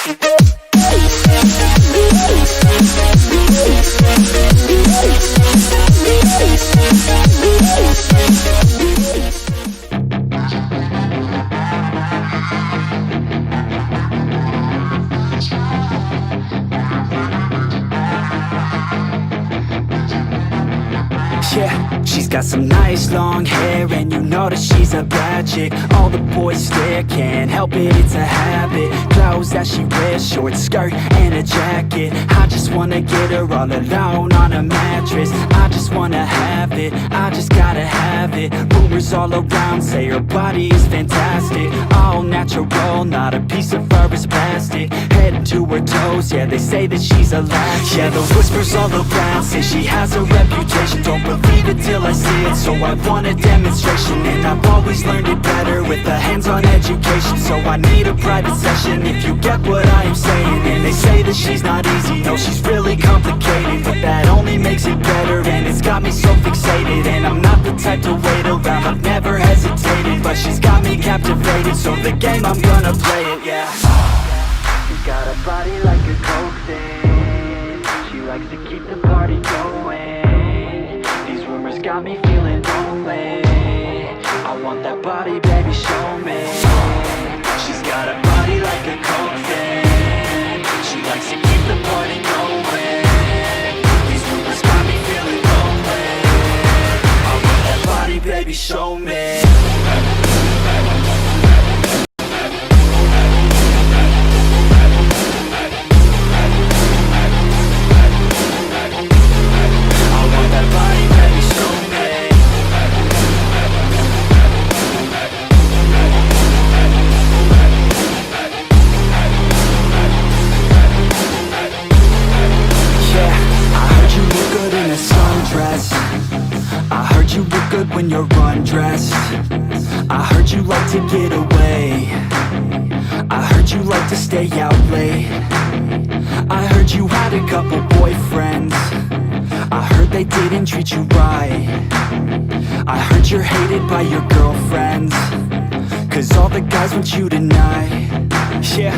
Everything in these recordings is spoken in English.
Yeah, she's got some nice long hair, and you know that she's a bad chick. All the boys stare, can't help it, it's a habit. Clothes that she wears, short skirt and a jacket. I just wanna get her all alone on a mattress. I just wanna have it, I just gotta have it. Rumors all around say her body is fantastic. All natural, not a piece of fur is plastic. Head to her toes, yeah, they say that she's a latch. Yeah, the whispers all around say she has a reputation. Don't believe it till I see it, so I want a demonstration. And I've always learned it better with a hands-on education. So I need a private session if you get what I am saying. And they say that she's not easy, no, she's really complicated, but that only makes it better, and it's got me so fixated. And I'm not the type to wait around, I've never hesitated, but she's got me captivated, so the game, I'm gonna play it, yeah. She's got a body like a coke thing, she likes to keep the party going. These rumors got me feeling lonely, I want that body, baby, show me. She's got a body like a coke thing, she likes to keep the party going. These rumors got me feeling lonely, I want that body, baby, show me. When you're undressed, I heard you like to get away, I heard you like to stay out late, I heard you had a couple boyfriends, I heard they didn't treat you right, I heard you're hated by your girlfriends, cause all the guys want you tonight. Yeah,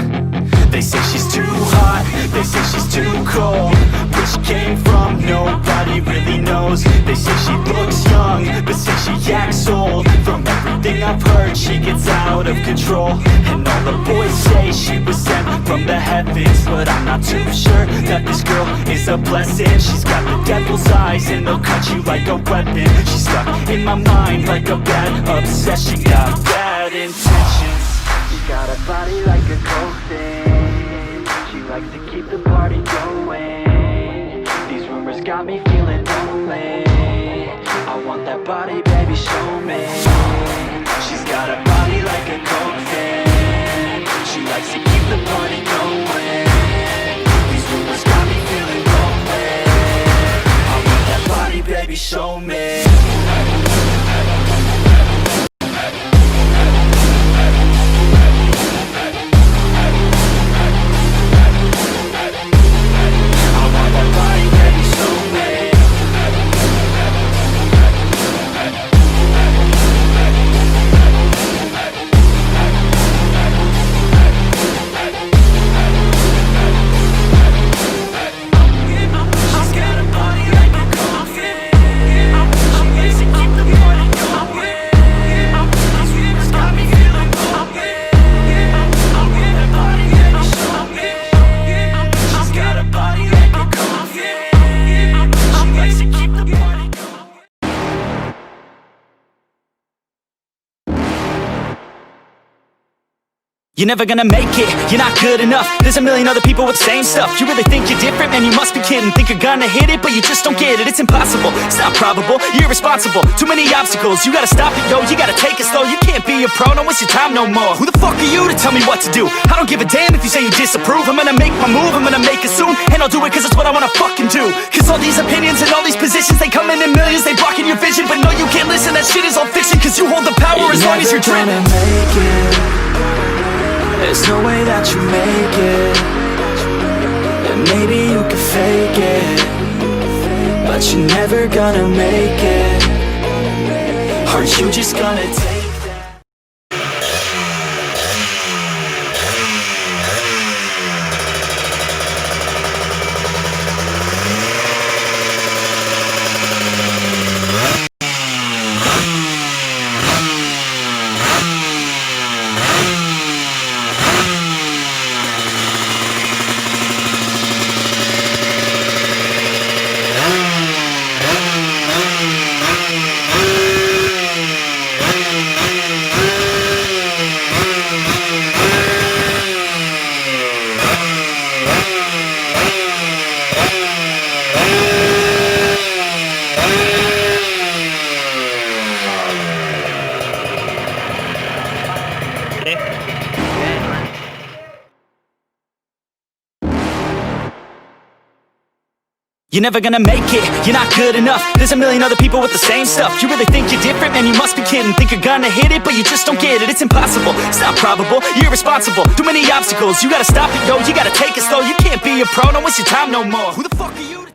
they say she's too hot, they say she's too cold. Where she came from, nobody really knows. They say she looks young, but say she acts old. From everything I've heard, she gets out of control. And all the boys say she was sent from the heavens, but I'm not too sure that this girl is a blessing. She's got the devil's eyes and they'll cut you like a weapon. She's stuck in my mind like a bad obsession. Got bad intentions. She's got a body like a coke thing, she likes to keep the party going. These rumors got me feeling lonely, I want that body, baby, show me. She's got a body like a coke thing, she likes to keep the party going. These rumors got me feeling lonely, I want that body, baby, show me. You're never gonna make it, you're not good enough. There's a million other people with the same stuff. You really think you're different? Man, you must be kidding. Think you're gonna hit it, but you just don't get it. It's impossible, it's not probable, you're irresponsible. Too many obstacles, you gotta stop it, yo. You gotta take it slow, you can't be a pro. Don't waste your time no more. Who the fuck are you to tell me what to do? I don't give a damn if you say you disapprove. I'm gonna make my move, I'm gonna make it soon. And I'll do it cause it's what I wanna fucking do. Cause all these opinions and all these positions, they come in millions, they blocking your vision. But no, you can't listen, that shit is all fiction. Cause you hold the power as long as you're dreaming. There's no way that you make it, and maybe you can fake it, but you're never gonna make it. Are you just gonna take that? You're never gonna make it, you're not good enough. There's a million other people with the same stuff. You really think you're different? Man, you must be kidding. Think you're gonna hit it, but you just don't get it. It's impossible, it's not probable, you're irresponsible. Too many obstacles, you gotta stop it, yo. You gotta take it slow, you can't be a pro. Don't waste your time no more. Who the fuck are you?